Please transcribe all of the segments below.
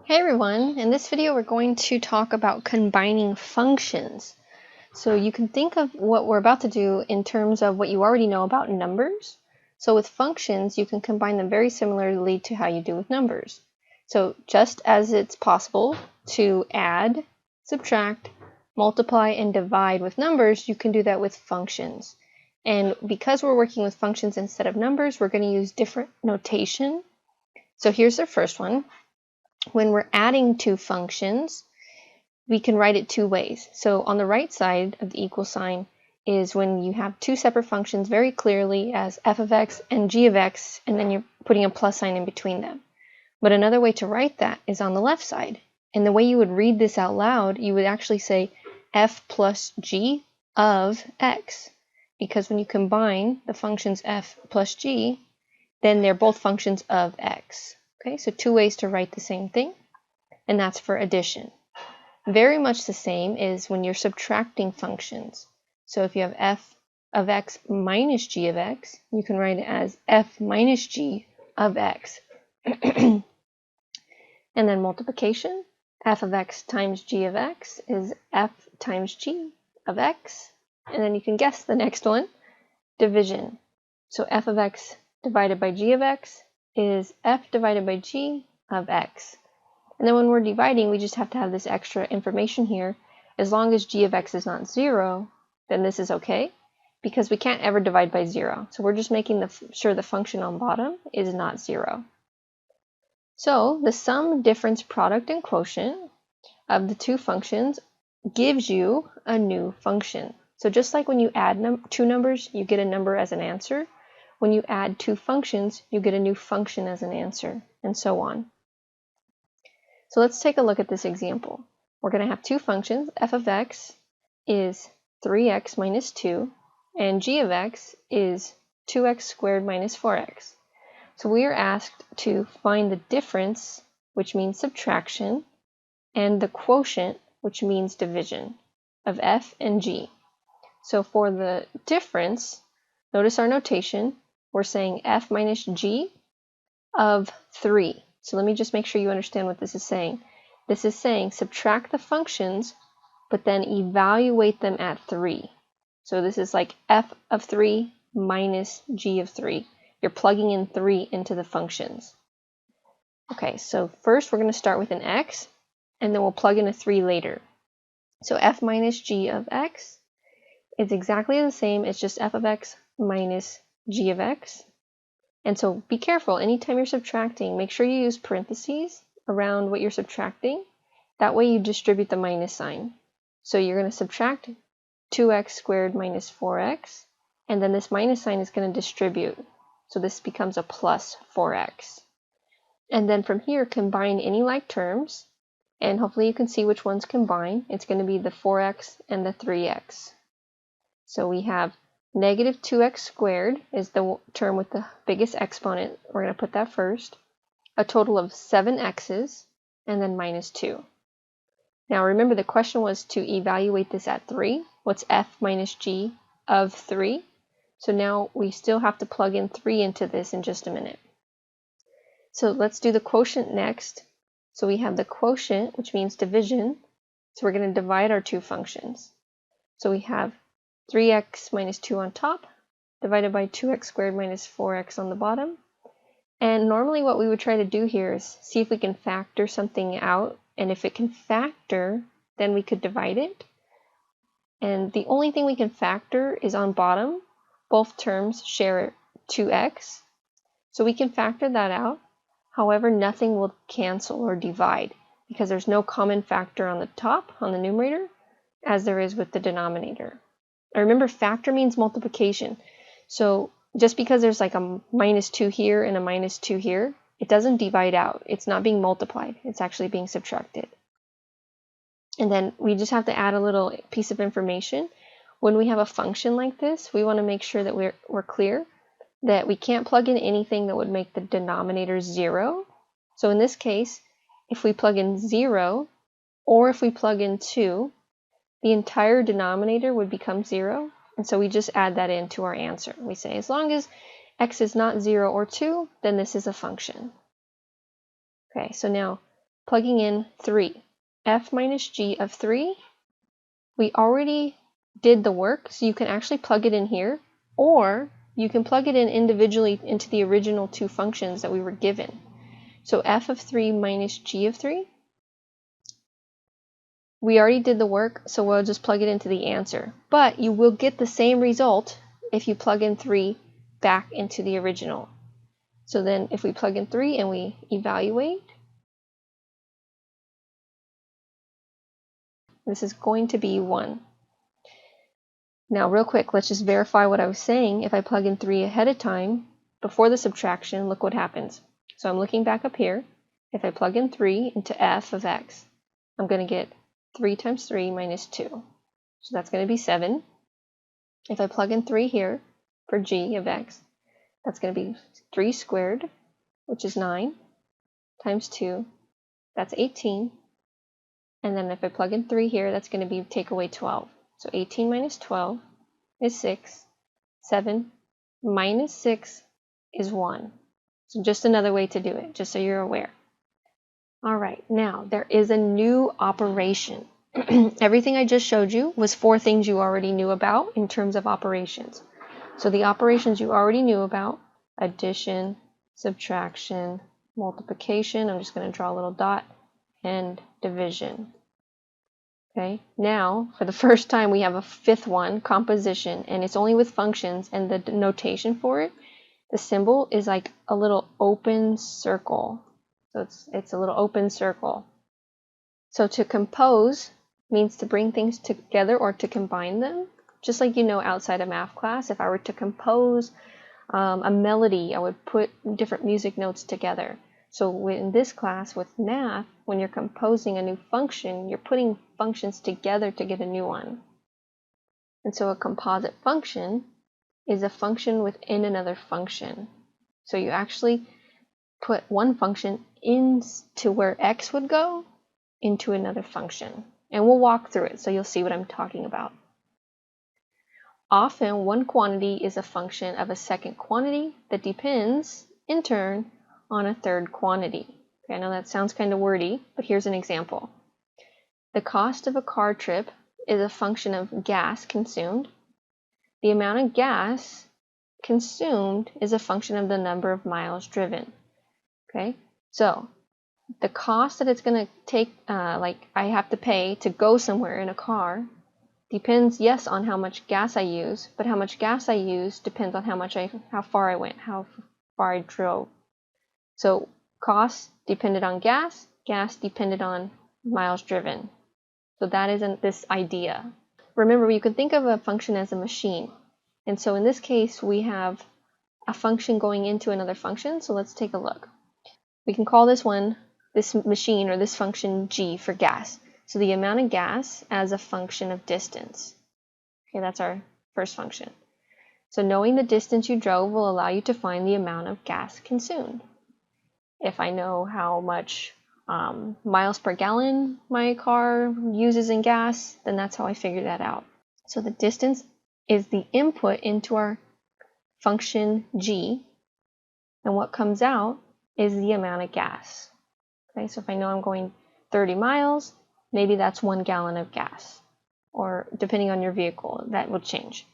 Hey everyone, in this video we're going to talk about combining functions. So you can think of what we're about to do in terms of what you already know about numbers. So with functions, you can combine them very similarly to how you do with numbers. So just as it's possible to add, subtract, multiply, and divide with numbers, you can do that with functions. And because we're working with functions instead of numbers, we're going to use different notation. So here's the first one. When we're adding two functions, we can write it two ways. So on the right side of the equal sign is when you have two separate functions very clearly as f of x and g of x, and then you're putting a plus sign in between them. But another way to write that is on the left side. And the way you would read this out loud, you would actually say f plus g of x. Because when you combine the functions f plus g, then they're both functions of x. Okay, so two ways to write the same thing, and that's for addition. Very much the same is when you're subtracting functions. So if you have f of x minus g of x, you can write it as f minus g of x. And then multiplication, f of x times g of x is f times g of x. And then you can guess the next one, division. So f of x divided by g of x is f divided by g of x. And then when we're dividing, we just have to have this extra information here. As long as g of x is not 0, then this is okay, because we can't ever divide by 0. So we're just making sure the function on bottom is not 0. So the sum, difference, product, and quotient of the two functions gives you a new function. So just like when you add two numbers, you get a number as an answer. When you add two functions, you get a new function as an answer, and so on. So let's take a look at this example. We're going to have two functions. F of x is 3x minus 2, and g of x is 2x squared minus 4x. So we are asked to find the difference, which means subtraction, and the quotient, which means division, of f and g. So for the difference, notice our notation. We're saying f minus g of 3. So let me just make sure you understand what this is saying. This is saying subtract the functions, but then evaluate them at 3. So this is like f of 3 minus g of 3. You're plugging in 3 into the functions. Okay, so first we're going to start with an x, and then we'll plug in a 3 later. So f minus g of x is exactly the same. It's just f of x minus g of x. And so be careful, anytime you're subtracting, make sure you use parentheses around what you're subtracting. That way you distribute the minus sign. So you're going to subtract 2x squared minus 4x, and then this minus sign is going to distribute. So this becomes a plus 4x. And then from here, combine any like terms, and hopefully you can see which ones combine. It's going to be the 4x and the 3x. So we have negative 2x squared is the term with the biggest exponent. We're going to put that first. A total of 7 x's, and then minus 2. Now remember, the question was to evaluate this at 3. What's f minus g of 3? So now we still have to plug in 3 into this in just a minute. So let's do the quotient next. So we have the quotient, which means division. So we're going to divide our two functions. So we have 3x minus 2 on top, divided by 2x squared minus 4x on the bottom. And normally what we would try to do here is see if we can factor something out, and if it can factor, then we could divide it. And the only thing we can factor is on bottom. Both terms share 2x, so we can factor that out. However, nothing will cancel or divide because there's no common factor on the top, on the numerator, as there is with the denominator. Remember, factor means multiplication. So just because there's like a minus 2 here and a minus 2 here, it doesn't divide out. It's not being multiplied. It's actually being subtracted. And then we just have to add a little piece of information. When we have a function like this, we want to make sure that we're clear that we can't plug in anything that would make the denominator 0. So in this case, if we plug in 0, or if we plug in 2, the entire denominator would become 0, and so we just add that into our answer. We say as long as x is not 0 or 2, then this is a function. Okay, so now plugging in 3. F minus g of 3, we already did the work, so you can actually plug it in here, or you can plug it in individually into the original two functions that we were given. So f of 3 minus g of 3, we already did the work, so we'll just plug it into the answer. But you will get the same result if you plug in 3 back into the original. So then if we plug in 3 and we evaluate, this is going to be 1. Now real quick, let's just verify what I was saying. If I plug in 3 ahead of time, before the subtraction, look what happens. So I'm looking back up here. If I plug in 3 into f of x, I'm going to get 3 times 3 minus 2. So that's going to be 7. If I plug in 3 here for g of x, that's going to be 3 squared, which is 9, times 2, that's 18. And then if I plug in 3 here, that's going to be take away 12. So 18 minus 12 is 6. 7 minus 6 is 1. So just another way to do it, just so you're aware. All right, now there is a new operation. Everything I just showed you was 4 things you already knew about in terms of operations. So the operations you already knew about: addition, subtraction, multiplication, I'm just going to draw a little dot, and division. Okay, now for the first time we have a 5th one, composition, and it's only with functions, and the notation for it, the symbol is like a little open circle. So it's a little open circle. So to compose means to bring things together or to combine them. Just like you know outside of math class, if I were to compose a melody, I would put different music notes together. So in this class with math, when you're composing a new function, you're putting functions together to get a new one. And so a composite function is a function within another function. So you actually put one function into where x would go into another function. And we'll walk through it so you'll see what I'm talking about. Often one quantity is a function of a second quantity that depends, in turn, on a third quantity. Okay, I know that sounds kind of wordy, but here's an example. The cost of a car trip is a function of gas consumed. The amount of gas consumed is a function of the number of miles driven. Okay, so the cost that it's going to take, like I have to pay to go somewhere in a car, depends, yes, on how much gas I use, but how much gas I use depends on how far I went, how far I drove. So cost depended on gas, gas depended on miles driven. So that isn't this idea. Remember, you can think of a function as a machine. And so in this case, we have a function going into another function. So let's take a look. We can call this machine or this function g for gas. So the amount of gas as a function of distance. Okay, that's our first function. So knowing the distance you drove will allow you to find the amount of gas consumed. If I know how much miles per gallon my car uses in gas, then that's how I figure that out. So the distance is the input into our function g, and what comes out is the amount of gas. Okay, so if I know I'm going 30 miles, maybe that's 1 gallon of gas, or depending on your vehicle, that will change.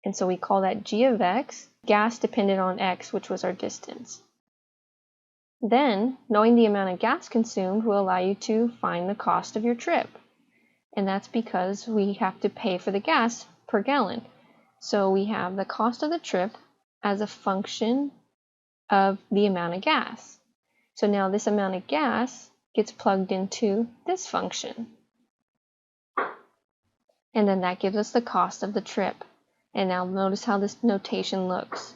And so we call that g of x, gas dependent on x, which was our distance. Then, knowing the amount of gas consumed will allow you to find the cost of your trip. And that's because we have to pay for the gas per gallon. So we have the cost of the trip as a function of the amount of gas. So now this amount of gas gets plugged into this function. And then that gives us the cost of the trip. And now notice how this notation looks.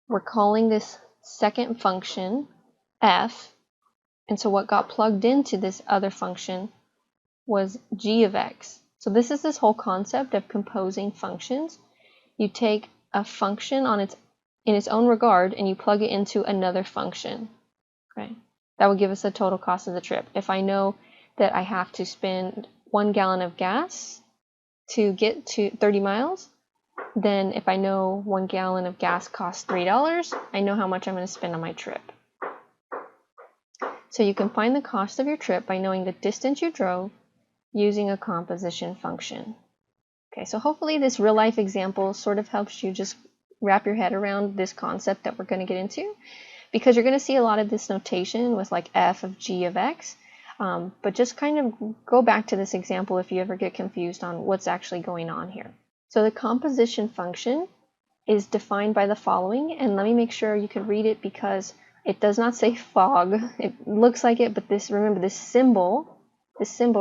We're calling this second function f, and so what got plugged into this other function was g of x. So this is this whole concept of composing functions. You take a function in its own regard and you plug it into another function. Okay, that would give us the total cost of the trip. If I know that I have to spend 1 gallon of gas to get to 30 miles, then if I know 1 gallon of gas costs $3, I know how much I'm going to spend on my trip. So you can find the cost of your trip by knowing the distance you drove using a composition function. Okay, so hopefully this real life example sort of helps you just wrap your head around this concept that we're going to get into, because you're going to see a lot of this notation with like f of g of x, but just kind of go back to this example if you ever get confused on what's actually going on here. So the composition function is defined by the following, and let me make sure you can read it because it does not say fog. It looks like it, but remember this symbol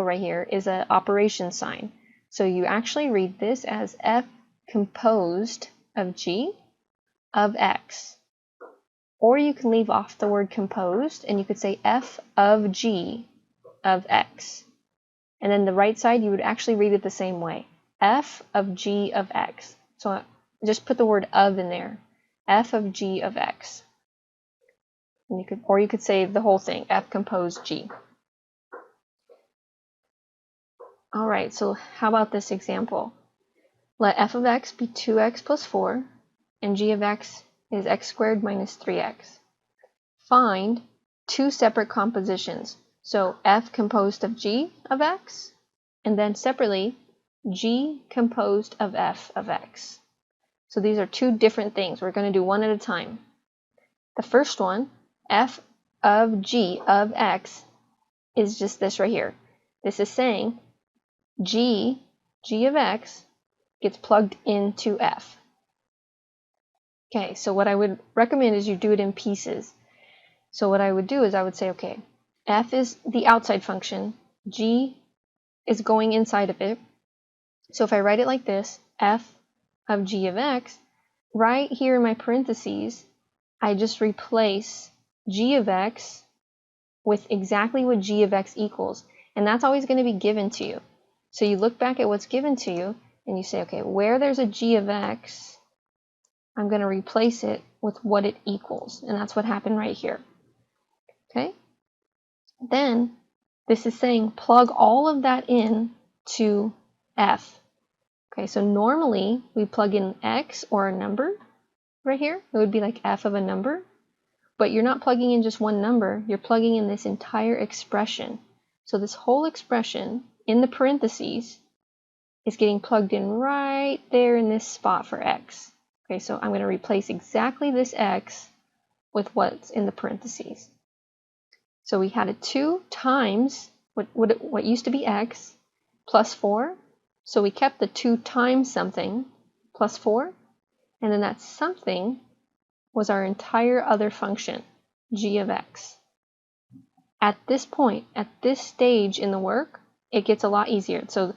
right here is an operation sign. So you actually read this as f composed of g of x. Or you can leave off the word composed and you could say f of g of x. And then the right side, you would actually read it the same way. F of g of x. So just put the word of in there. F of g of x. And you could say the whole thing, f composed g. All right, so how about this example? Let f of x be 2x plus 4, and g of x is x squared minus 3x. Find two separate compositions. So f composed of g of x, and then separately, g composed of f of x. So these are two different things. We're going to do one at a time. The first one, f of g of x, is just this right here. This is saying g of x gets plugged into f. Okay, so what I would recommend is you do it in pieces. So what I would do is I would say, okay, f is the outside function, g is going inside of it. So if I write it like this, f of g of x, right here in my parentheses, I just replace g of x with exactly what g of x equals. And that's always going to be given to you. So you look back at what's given to you and you say, okay, where there's a g of x, I'm going to replace it with what it equals. And that's what happened right here. Okay? Then this is saying plug all of that in to f. Okay, so normally we plug in x or a number right here. It would be like f of a number. But you're not plugging in just one number. You're plugging in this entire expression. So this whole expression in the parentheses is getting plugged in right there in this spot for x. Okay, so I'm going to replace exactly this x with what's in the parentheses. So we had a 2 times what used to be x plus 4. So we kept the 2 times something plus 4. And then that something was our entire other function, g of x. At this point, at this stage in the work, it gets a lot easier. So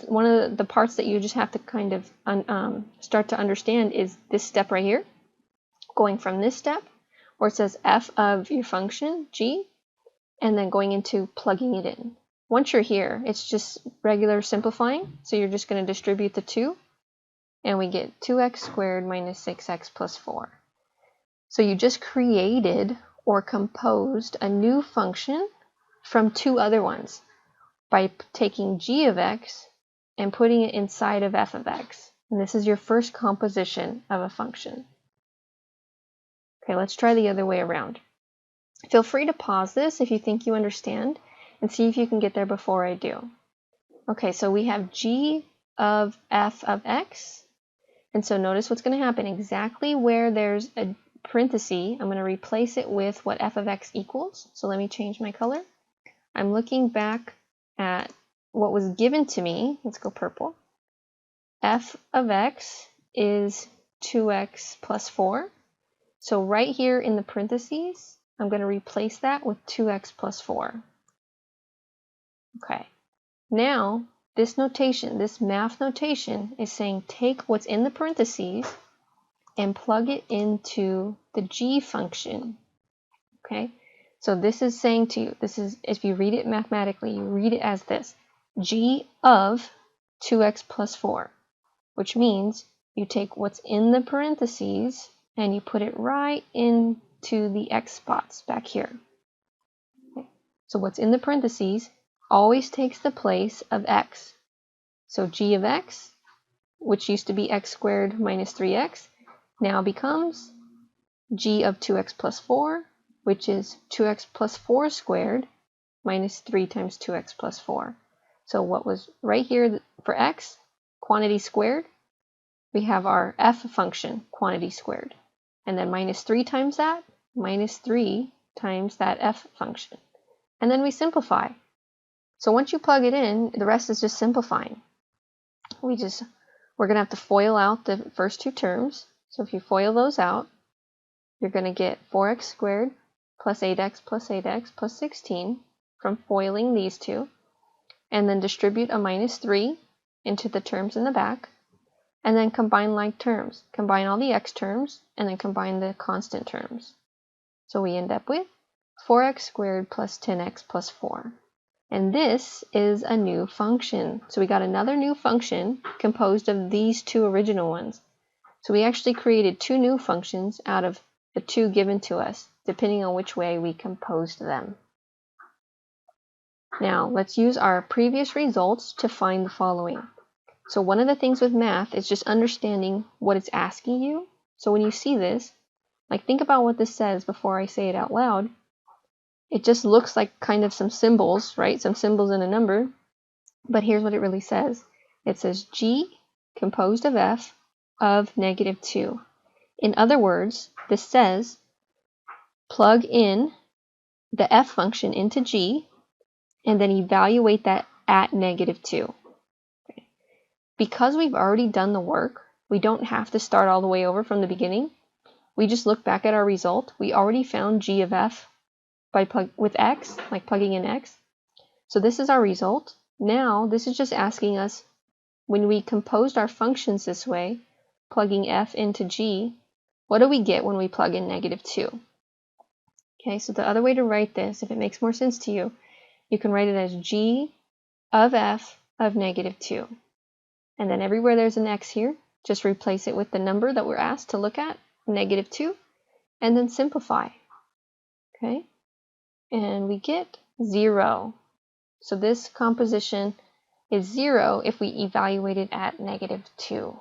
one of the parts that you just have to kind of start to understand is this step right here, going from this step where it says f of your function, g, and then going into plugging it in. Once you're here, it's just regular simplifying. So you're just going to distribute the 2, and we get 2x squared minus 6x plus 4. So you just created or composed a new function from two other ones by taking g of x and putting it inside of f of x. And this is your first composition of a function. Okay, let's try the other way around. Feel free to pause this if you think you understand and see if you can get there before I do. Okay, so we have g of f of x. And so notice what's going to happen. Exactly where there's a parenthesis, I'm going to replace it with what f of x equals. So let me change my color. I'm looking back at what was given to me. Let's go purple. F of x is 2x plus 4. So right here in the parentheses, I'm going to replace that with 2x plus 4. Okay. Now, this notation, this math notation, is saying take what's in the parentheses and plug it into the g function. Okay? So this is saying to you, this is, if you read it mathematically, you read it as this, g of 2x plus 4, which means you take what's in the parentheses and you put it right into the x spots back here. Okay. So what's in the parentheses always takes the place of x. So g of x, which used to be x squared minus 3x, now becomes g of 2x plus 4 which is 2x plus 4 squared minus 3 times 2x plus 4. So what was right here for x, quantity squared, we have our f function, quantity squared. And then minus 3 times that, minus 3 times that f function. And then we simplify. So once you plug it in, the rest is just simplifying. We're going to have to FOIL out the first two terms. So if you FOIL those out, you're going to get 4x squared plus 8x plus 8x plus 16 from FOILing these two. And then distribute a minus 3 into the terms in the back. And then combine like terms. Combine all the x terms, and then combine the constant terms. So we end up with 4x squared plus 10x plus 4. And this is a new function. So we got another new function composed of these two original ones. So we actually created two new functions out of the two given to us, depending on which way we composed them. Now, let's use our previous results to find the following. So one of the things with math is just understanding what it's asking you. So when you see this, like think about what this says before I say it out loud. It just looks like kind of some symbols, right? Some symbols in a number. But here's what it really says. It says g composed of f of negative 2. In other words, this says plug in the f function into g and then evaluate that at negative 2. Okay. Because we've already done the work, we don't have to start all the way over from the beginning. We just look back at our result. We already found g of f with x, like plugging in x. So this is our result. Now, this is just asking us, when we composed our functions this way, plugging f into g, what do we get when we plug in negative 2? Okay, so the other way to write this, if it makes more sense to you, you can write it as g of f of negative 2. And then everywhere there's an x here, just replace it with the number that we're asked to look at, negative 2, and then simplify. Okay? And we get 0. So this composition is 0 if we evaluate it at negative 2.